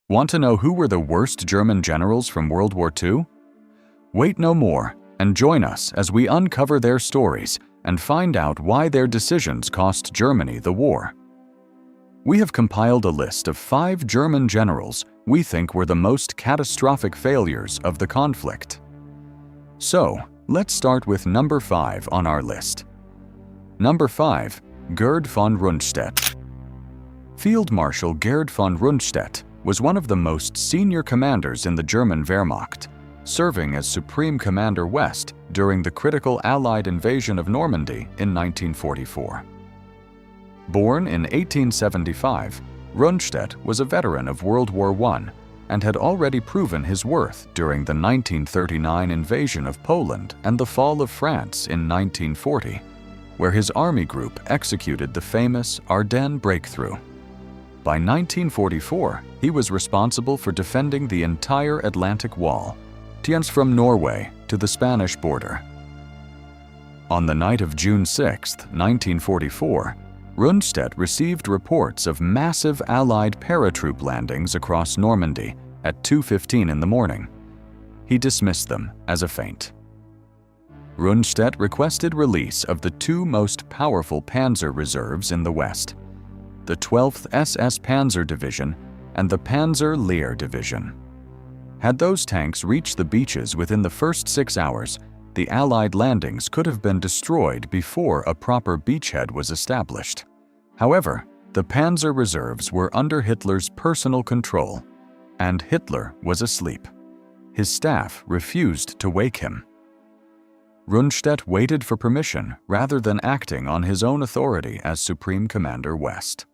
Want to know who were the worst German generals from World War II? Wait no more and join us as we uncover their stories and find out why their decisions cost Germany the war. We have compiled a list of 5 German generals we think were the most catastrophic failures of the conflict. So, let's start with number 5 on our list. Number 5. Gerd von Rundstedt. Field Marshal Gerd von Rundstedt was one of the most senior commanders in the German Wehrmacht, serving as Supreme Commander West during the critical Allied invasion of Normandy in 1944. Born in 1875, Rundstedt was a veteran of World War I and had already proven his worth during the 1939 invasion of Poland and the fall of France in 1940, where his army group executed the famous Ardennes breakthrough. By 1944, he was responsible for defending the entire Atlantic Wall, from Norway to the Spanish border. On the night of June 6, 1944, Rundstedt received reports of massive Allied paratroop landings across Normandy at 2:15 in the morning. He dismissed them as a feint. Rundstedt requested release of the 2 most powerful panzer reserves in the West, the 12th SS Panzer Division and the Panzer Lehr Division. Had those tanks reached the beaches within the first 6 hours, the Allied landings could have been destroyed before a proper beachhead was established. However, the panzer reserves were under Hitler's personal control, and Hitler was asleep. His staff refused to wake him. Rundstedt waited for permission rather than acting on his own authority as Supreme Commander West.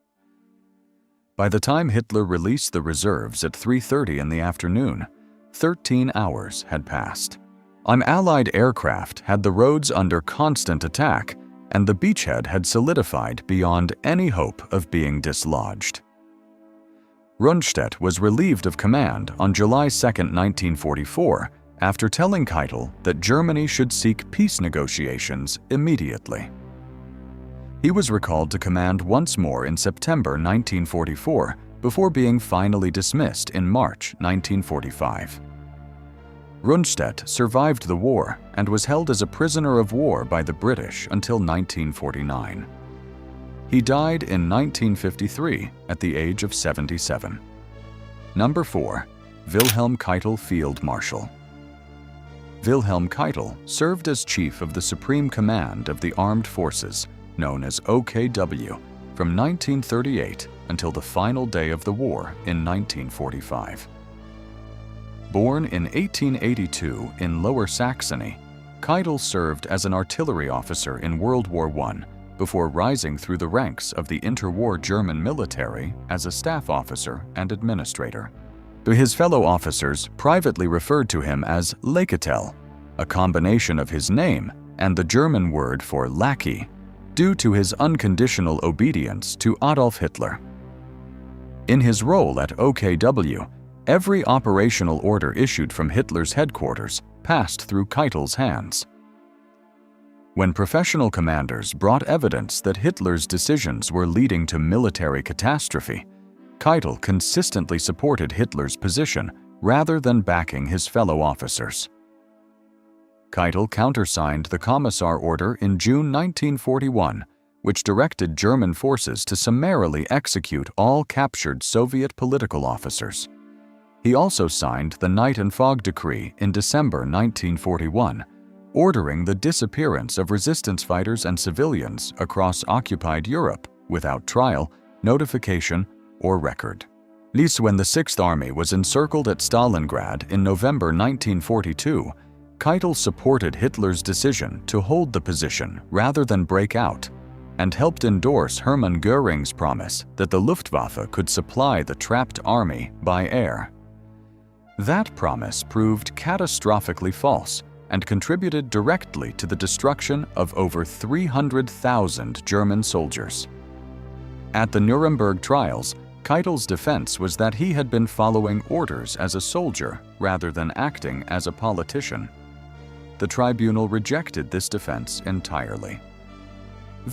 By the time Hitler released the reserves at 3:30 in the afternoon, 13 hours had passed. Allied aircraft had the roads under constant attack, and the beachhead had solidified beyond any hope of being dislodged. Rundstedt was relieved of command on July 2, 1944, after telling Keitel that Germany should seek peace negotiations immediately. He was recalled to command once more in September 1944 before being finally dismissed in March 1945. Rundstedt survived the war and was held as a prisoner of war by the British until 1949. He died in 1953 at the age of 77. Number 4. Wilhelm Keitel Field Marshal. Wilhelm Keitel served as Chief of the Supreme Command of the Armed Forces, known as OKW, from 1938 until the final day of the war in 1945. Born in 1882 in Lower Saxony, Keitel served as an artillery officer in World War I before rising through the ranks of the interwar German military as a staff officer and administrator. His fellow officers privately referred to him as Keitel, a combination of his name and the German word for lackey, due to his unconditional obedience to Adolf Hitler. In his role at OKW, every operational order issued from Hitler's headquarters passed through Keitel's hands. When professional commanders brought evidence that Hitler's decisions were leading to military catastrophe, Keitel consistently supported Hitler's position rather than backing his fellow officers. Keitel countersigned the Commissar Order in June 1941, which directed German forces to summarily execute all captured Soviet political officers. He also signed the Night and Fog Decree in December 1941, ordering the disappearance of resistance fighters and civilians across occupied Europe without trial, notification, or record. When the Sixth Army was encircled at Stalingrad in November 1942, Keitel supported Hitler's decision to hold the position rather than break out, and helped endorse Hermann Göring's promise that the Luftwaffe could supply the trapped army by air. That promise proved catastrophically false and contributed directly to the destruction of over 300,000 German soldiers. At the Nuremberg trials, Keitel's defense was that he had been following orders as a soldier rather than acting as a politician. The tribunal rejected this defense entirely.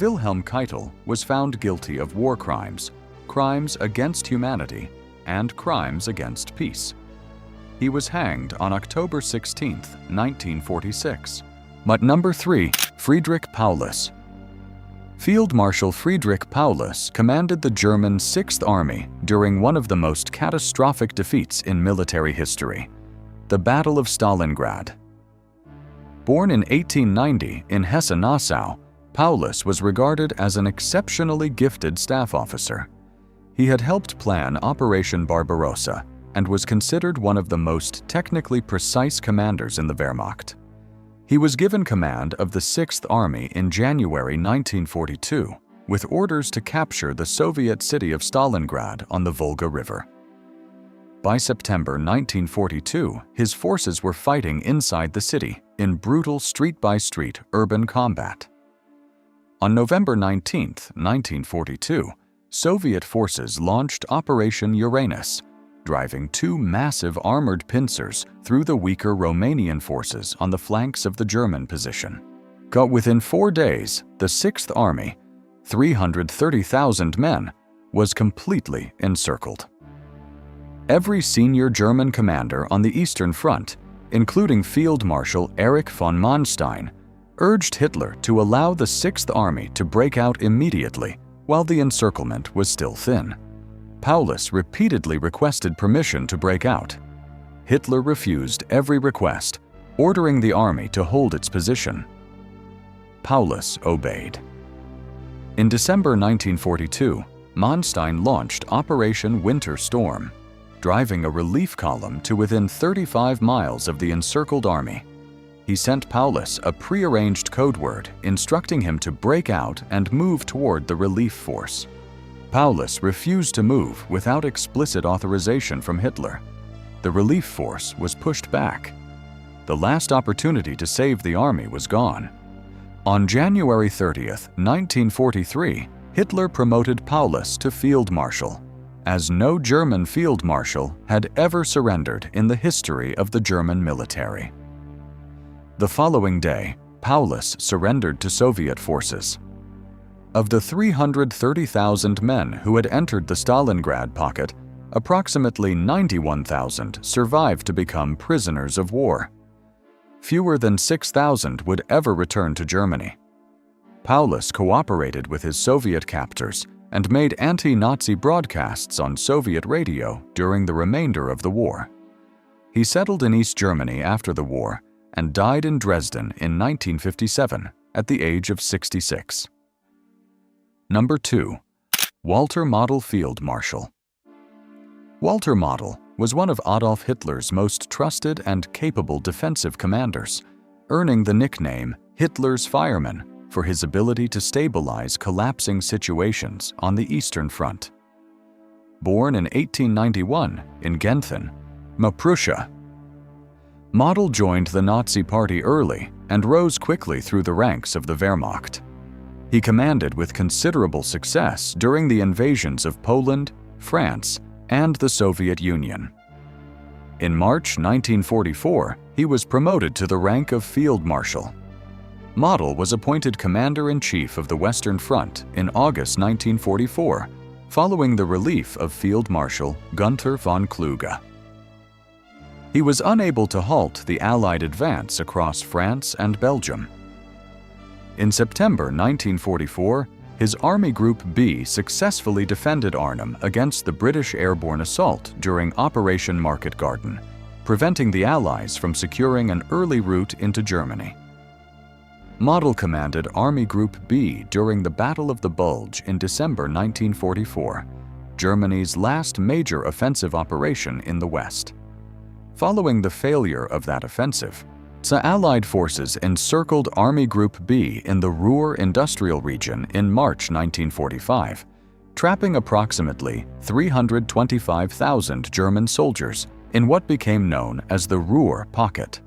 Wilhelm Keitel was found guilty of war crimes, crimes against humanity, and crimes against peace. He was hanged on October 16, 1946. But number 3, Friedrich Paulus. Field Marshal Friedrich Paulus commanded the German Sixth Army during one of the most catastrophic defeats in military history, the Battle of Stalingrad. Born in 1890 in Hesse-Nassau, Paulus was regarded as an exceptionally gifted staff officer. He had helped plan Operation Barbarossa and was considered one of the most technically precise commanders in the Wehrmacht. He was given command of the Sixth Army in January 1942, with orders to capture the Soviet city of Stalingrad on the Volga River. By September 1942, his forces were fighting inside the city in brutal street-by-street urban combat. On November 19, 1942, Soviet forces launched Operation Uranus, driving 2 massive armored pincers through the weaker Romanian forces on the flanks of the German position. Within 4 days, the Sixth Army, 330,000 men, was completely encircled. Every senior German commander on the Eastern Front, including Field Marshal Erich von Manstein, urged Hitler to allow the Sixth Army to break out immediately while the encirclement was still thin. Paulus repeatedly requested permission to break out. Hitler refused every request, ordering the army to hold its position. Paulus obeyed. In December 1942, Manstein launched Operation Winter Storm, driving a relief column to within 35 miles of the encircled army. He sent Paulus a prearranged code word instructing him to break out and move toward the relief force. Paulus refused to move without explicit authorization from Hitler. The relief force was pushed back. The last opportunity to save the army was gone. On January 30, 1943, Hitler promoted Paulus to Field Marshal, as no German Field Marshal had ever surrendered in the history of the German military. The following day, Paulus surrendered to Soviet forces. Of the 330,000 men who had entered the Stalingrad pocket, approximately 91,000 survived to become prisoners of war. Fewer than 6,000 would ever return to Germany. Paulus cooperated with his Soviet captors and made anti-Nazi broadcasts on Soviet radio during the remainder of the war. He settled in East Germany after the war and died in Dresden in 1957 at the age of 66. Number 2. Walter Model Field Marshal. Walter Model was one of Adolf Hitler's most trusted and capable defensive commanders, earning the nickname Hitler's Fireman for his ability to stabilize collapsing situations on the Eastern Front. Born in 1891 in Genthen, Prussia, Model joined the Nazi Party early and rose quickly through the ranks of the Wehrmacht. He commanded with considerable success during the invasions of Poland, France, and the Soviet Union. In March 1944, he was promoted to the rank of Field Marshal. Model was appointed Commander-in-Chief of the Western Front in August 1944, following the relief of Field Marshal Gunther von Kluge. He was unable to halt the Allied advance across France and Belgium. In September 1944, his Army Group B successfully defended Arnhem against the British airborne assault during Operation Market Garden, preventing the Allies from securing an early route into Germany. Model commanded Army Group B during the Battle of the Bulge in December 1944, Germany's last major offensive operation in the West. Following the failure of that offensive, the Allied forces encircled Army Group B in the Ruhr industrial region in March 1945, trapping approximately 325,000 German soldiers in what became known as the Ruhr Pocket.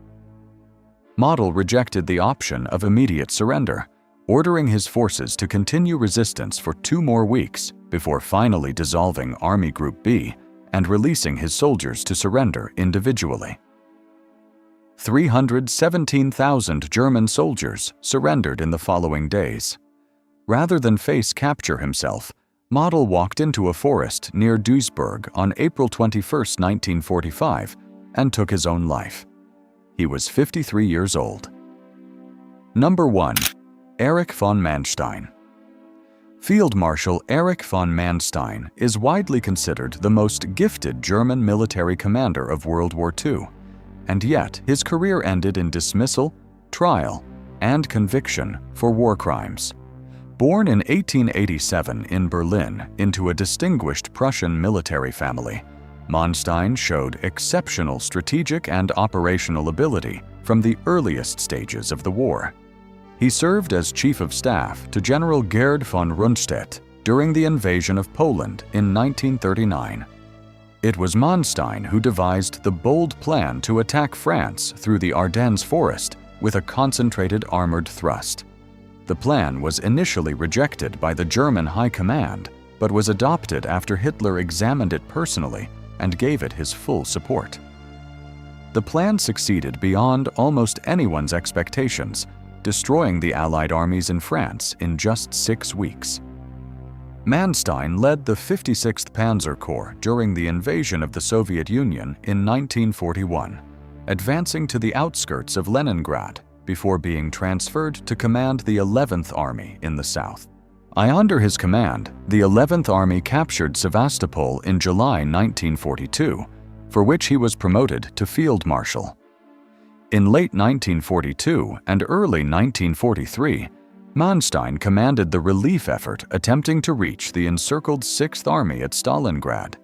Model rejected the option of immediate surrender, ordering his forces to continue resistance for 2 more weeks before finally dissolving Army Group B and releasing his soldiers to surrender individually. 317,000 German soldiers surrendered in the following days. Rather than face capture himself, Model walked into a forest near Duisburg on April 21, 1945, and took his own life. He was 53 years old. Number 1. Erich von Manstein. Field Marshal Erich von Manstein is widely considered the most gifted German military commander of World War II, and yet his career ended in dismissal, trial, and conviction for war crimes. Born in 1887 in Berlin into a distinguished Prussian military family, Manstein showed exceptional strategic and operational ability from the earliest stages of the war. He served as Chief of Staff to General Gerd von Rundstedt during the invasion of Poland in 1939. It was Manstein who devised the bold plan to attack France through the Ardennes forest with a concentrated armored thrust. The plan was initially rejected by the German High Command, but was adopted after Hitler examined it personally and gave it his full support. The plan succeeded beyond almost anyone's expectations, destroying the Allied armies in France in just 6 weeks. Manstein led the 56th Panzer Corps during the invasion of the Soviet Union in 1941, advancing to the outskirts of Leningrad before being transferred to command the 11th Army in the south. Under his command, the 11th Army captured Sevastopol in July 1942, for which he was promoted to Field Marshal. In late 1942 and early 1943, Manstein commanded the relief effort attempting to reach the encircled 6th Army at Stalingrad,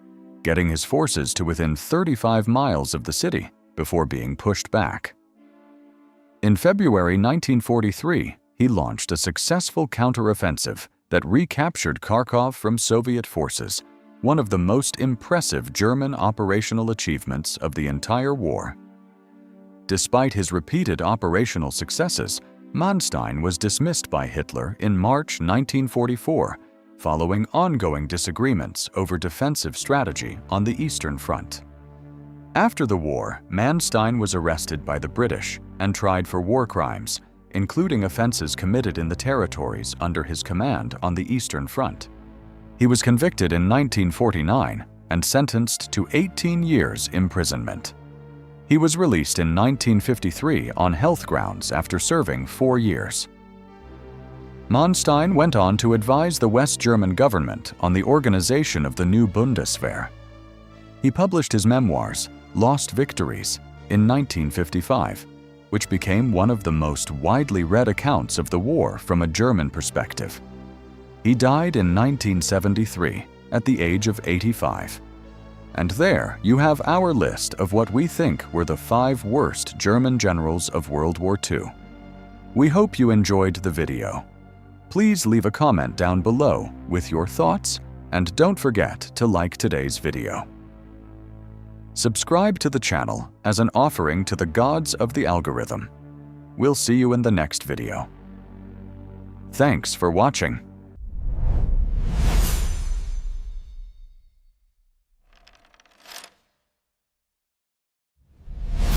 getting his forces to within 35 miles of the city before being pushed back. In February 1943, he launched a successful counteroffensive that recaptured Kharkov from Soviet forces, one of the most impressive German operational achievements of the entire war. Despite his repeated operational successes, Manstein was dismissed by Hitler in March 1944, following ongoing disagreements over defensive strategy on the Eastern Front. After the war, Manstein was arrested by the British and tried for war crimes, including offenses committed in the territories under his command on the Eastern Front. He was convicted in 1949 and sentenced to 18 years imprisonment. He was released in 1953 on health grounds after serving 4 years. Manstein went on to advise the West German government on the organization of the new Bundeswehr. He published his memoirs, Lost Victories, in 1955, which became one of the most widely read accounts of the war from a German perspective. He died in 1973 at the age of 85. And there you have our list of what we think were the 5 worst German generals of World War II. We hope you enjoyed the video. Please leave a comment down below with your thoughts, and don't forget to like today's video. Subscribe to the channel as an offering to the gods of the algorithm. We'll see you in the next video. Thanks for watching.